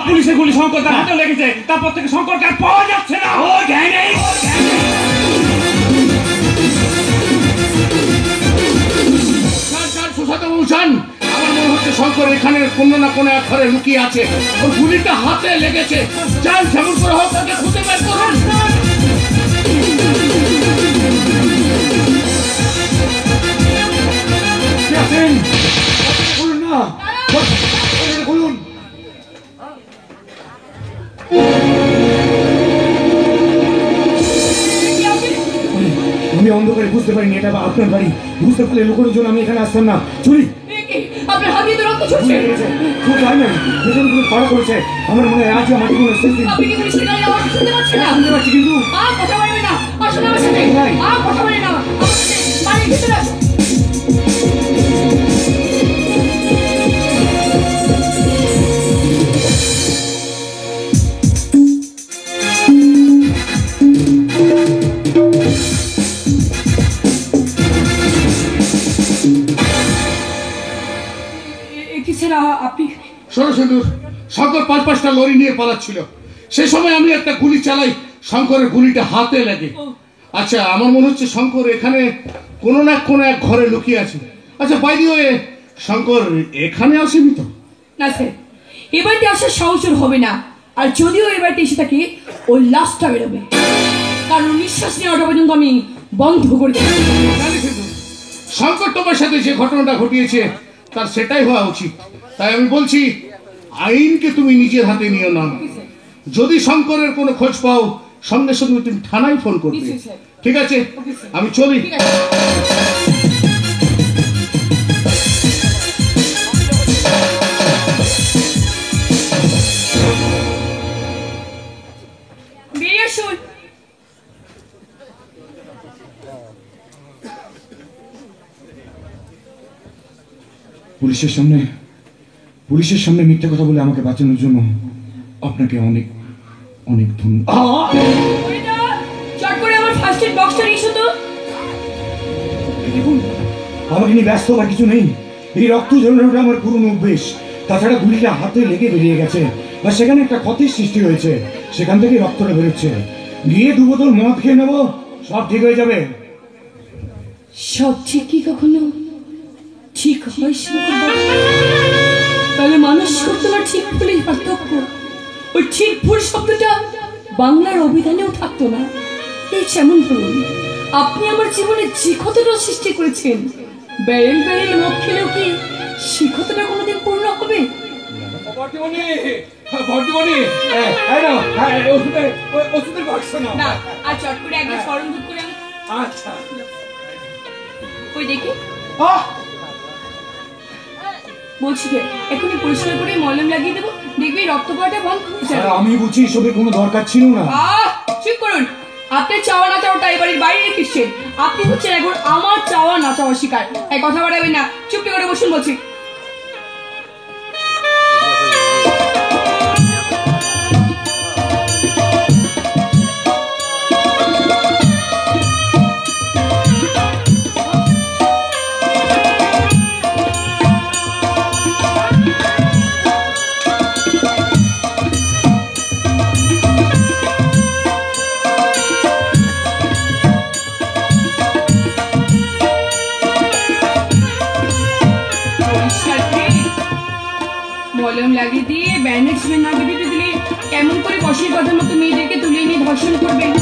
পুলিশের গুলি শঙ্কর তার হাতে লেগেছে, তারপর থেকে শঙ্করকে আর পাওয়া যাচ্ছে না। ও আমার মনে হচ্ছে শঙ্কর এখানে কোনো না কোনো এক ঘরে লুকিয়ে আছে, ওর গুলিটা হাতে লেগেছে। যান যেমন করে হোক তাকে খুঁজে বের করুন। বলুন আমি অন্ধকারে বুঝতে পারিনি এটা আপনার বাড়ি। বুঝতে পারলে লোকের জন্য আমি এখানে আসতাম না। চুরি আপনার হাত দিয়ে তো রক্ত ঝরছে। খুব ভাই না পেছন করে পাড়া করেছে। আমার মনে হয় আজ আমার জীবনের শেষ দিন। আপনি কি পুলিশের গাড়ি আওয়াজ শুনতে পাচ্ছেন না? শুনতে পাচ্ছি কিন্তু কথা বলবেন না, আসুন আমার সাথে। কথা বলেন না, আমার সাথে বাড়ির ভিতরে আসুন। শোনো সিন্দুর, শঙ্কর 5টা লরি নিয়ে পালাচ্ছিল। সেই সময় আমি একটা গুলি চালাই, শঙ্করের গুলিটা হাতে লাগে। আচ্ছা আমার মনে হচ্ছে শঙ্কর এখানে কোনো না কোনো এক ঘরে লুকিয়ে আছে। আচ্ছা বাই দি ওয়ে শঙ্কর এখানে আসেনি তো? না স্যার, এবারটি আসার সাহসের হবে না। আর যদিও এবারটি এসে থাকি ওই লাশটা বেরোবে, কারণ নিঃশ্বাস নেওয়াটা পর্যন্ত আমি বন্ধ করে দেব। শঙ্কর তোমার সাথে যে ঘটনাটা ঘটিয়েছে তার সেটাই হওয়া উচিত। তাই আমি বলছি আইনকে তুমি নিজের হাতে নিও না। যদি শঙ্করের কোনো খোঁজ পাও সঙ্গে সঙ্গে তুমি থানায় ফোন করবে, ঠিক আছে? আমি চলি। পুলিশের সামনে মিথ্যা কথা বলে আমাকে বাঁচানোর জন্য আপনাকে অনেক অনেক ধন্যবাদ। দেখুন আমাকে নিয়ে ব্যস্ত বা কিছু নেই। এই রক্ত ঝরানোটা আমার পুরনো অভ্যেস। তাছাড়া গুলিটা হাতে লেগে বেরিয়ে গেছে বা সেখানে একটা ক্ষতির সৃষ্টি হয়েছে, সেখান থেকে রক্তটা বেরোচ্ছে। গিয়ে 2 বোতল মদ খেয়ে নেবো, সব ঠিক হয়ে যাবে। সব ঠিক কি কখনো ঠিক হয় শঙ্কর বাবু? তাহলে মানুষ সত্য না ঠিক ভুলেই পার্থক্য। ওই ঠিক ভুল শব্দটা বাংলার অভিধানেও থাকতো না। এই যেমন ধরুন, আপনি আমার জীবনে যে ক্ষতটা সৃষ্টি করেছেন, ব্যারেল ব্যারেল মদ খেলেও কি সে ক্ষতটা কোনোদিন পূর্ণ হবে? ওষুধের বাক্স নাও। না, আর চট করে একবার স্মরণ দুঃখ করে আমি আচ্ছা। ওই দেখি বলছি যে এখনই পরিষ্কার করে মলম লাগিয়ে দেবো, দেখবি রক্ত পড়াটা বন্ধ হয়ে যাবে। আমি বুঝি এসবের কোনো দরকার ছিল না। চুপ করুন। আপনি চাওয়া না চাওয়াটা এবারের বাইরে রেখেছেন। আপনি হচ্ছেন এখন আমার চাওয়া না চাওয়া শিকার। এই কথা বাড়াবেন না, চুপটি করে বসুন বলছি। মলম লাগিয়ে দিয়ে ব্যান্ডেজ না বেঁধে দিলে কেমন করে বসের কথার মতো মেয়েদেরকে তুলে নিয়ে ধর্ষণ করবেন,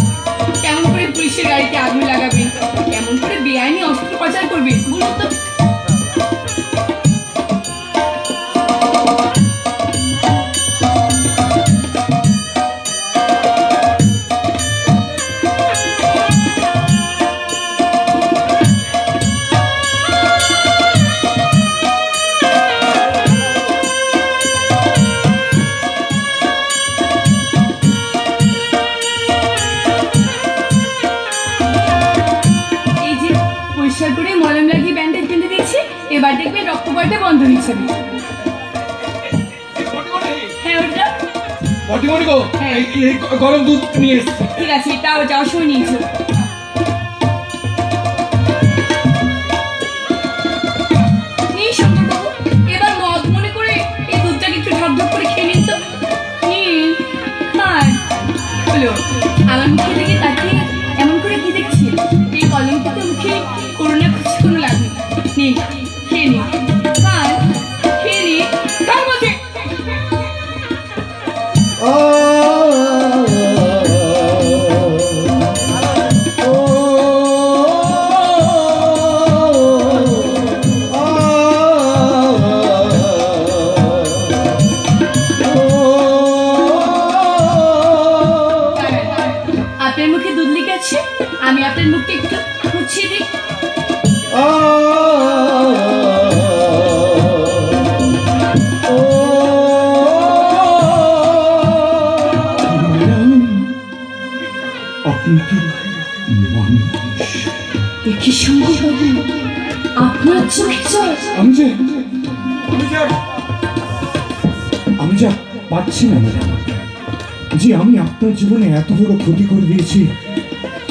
কেমন করে পুলিশের গাড়িতে আগুন লাগাবেন, কেমন করে বেআইনি অস্ত্র পাচার করবেন বলুন তো? এবার দেখবেন রক্ত পড়াটা বন্ধ হয়ে যাবে। হ্যাঁ ওটা গরম দুধ নিয়ে এসেছি। ঠিক আছে, তাও যাওয়ার সময় নিয়েছো। নেই শঙ্করবাবু, এবার মদ মনে করে এই দুধটাকে একটু ঢকঢক করে খেয়ে নিন তো। হলো আমার মুখে দিকে তাকিয়ে এমন করে কি দেখছি? এই কলঙ্কিত মুখে করোনা খুশি কোনো লাভ নেই। নিন খেয়ে নিন, খেয়ে নিন, তার মধ্যে আপনার মুখে দুধ লেগে আছে, আমি আপনার মুখটা একটু মুছিয়ে দিই। দেখি শঙ্করবাবু, আপনার চোখে জল। আমি যা পাচ্ছি না ম্যাডাম, যে আমি আপনার জীবনে এত বড় ক্ষতি করে দিয়েছি,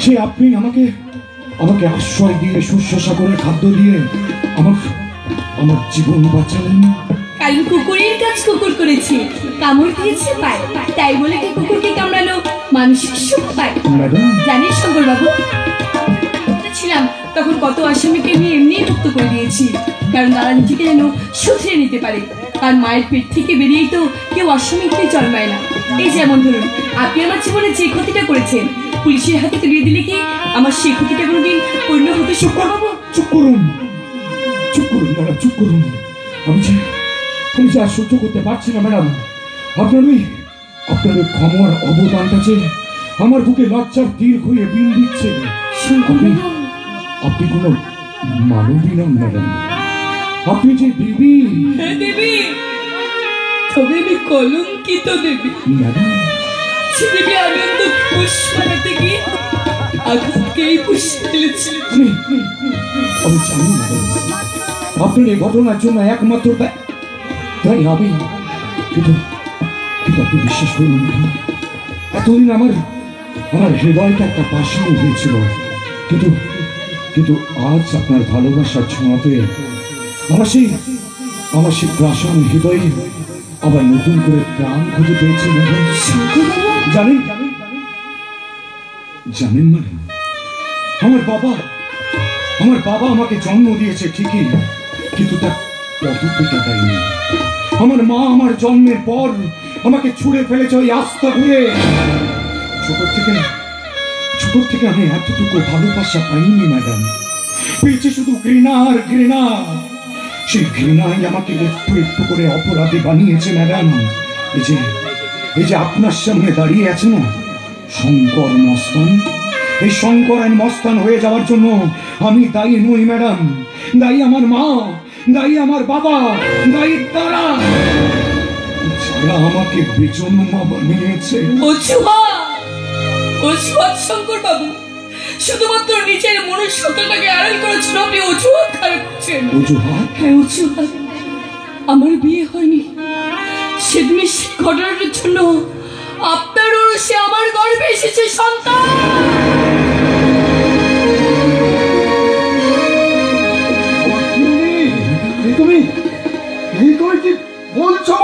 সে আপনি আমাকে আমাকে আশ্রয় দিয়ে শুশ্রূষা করে খাদ্য দিয়ে আমার জীবন বাঁচালেন। কারণ কুকুরের কাজ কুকুর করেছে, কামড় দিয়েছে পায়, তাই বলে কি কুকুরকে কামড়ানো মানুষের সুখ পায়? জানিস শঙ্করবাবু, ছিলাম তখন কত আসামিকে নিয়ে এমনি মুক্ত করে দিয়েছি, কারণ তারা নিজেকে যেন শুধরে নিতে পারে। আর মায়ের পেট থেকে বেরিয়েই তো কেউ আসামিকে জন্মায় না। এই যেমন ধরুন, আপনি আমার জীবনে যে ক্ষতিটা করেছেন, পুলিশের হাতে তুলে দিলে কি আমার সেই ক্ষতিটা কোনোদিন পূর্ণ হতে? শঙ্করবাবু চুপ করুন ম্যাডাম, চুপ করুন। আমি যে আর সহ্য করতে পারছি না ম্যাডাম। আপনার ওই ক্ষমার অবদানটা যে আমার বুকে লজ্জার তীর হয়ে বিন দিচ্ছে। আপনি কোনো মানবী নন ম্যাডাম, আপনি যে দেবী। হ্যাঁ দেবী, তবে আমি কলঙ্কিত দেবী ম্যাডাম। সে দেবী আনন্দ পুষ বানাতে গিয়ে আঘাতকেই পুষে ফেলেছিল। আমি জানি ম্যাডাম, আপনার এই ঘটনার জন্য একমাত্র তাই আমি, কিন্তু আপনি বিশ্বাস করুন, এতদিন আমার হৃদয়টা একটা পাষাণ হয়েছিল, কিন্তু আজ আপনার ভালোবাসার ছোঁয়াতে আমার সেই প্রাসান হৃদয়ে আবার নতুন করে প্রাণ খুঁজে পেয়েছি। জানেন ম্যাডাম, আমার আমার বাবা আমাকে জন্ম দিয়েছে ঠিকই, কিন্তু তার পদপিটা দেয়নি। আমার মা আমার জন্মের পর আমাকে ছুঁড়ে ফেলেছে ওই আস্থা ঘুরে। ছোট থেকে আমি এতটুকু ভালোবাসা পাইনি ম্যাডাম, পেয়েছি শুধু ঘৃণা আর ঘৃণা। সেই ঘৃণাই আমাকে একটু একটু করে অপরাধী বানিয়েছে ম্যাডাম। এই যে আপনার সামনে দাঁড়িয়ে আছে না শঙ্কর মস্তান, এই শঙ্কর আর মস্তান হয়ে যাওয়ার জন্য আমি দায়ী নই ম্যাডাম। দায়ী আমার মা, দায়ী আমার বাবা, দায়ী তারা যারা আমাকে বেজন্মা বানিয়েছে। অজুহাত শঙ্কর বাবু, শুধুমাত্র নিজের মনুষ্যত্বটাকে আড়াল করার জন্য আপনি অজুহাত খাড়া করছেন। অজুহাত? হ্যাঁ অজুহাত। আমার বিয়ে হয়নি সেদিনের সেই ঘটনাটার জন্য আপনার সে আমার গর্ভে এসেছে সন্তান। তুমি কি বলছো?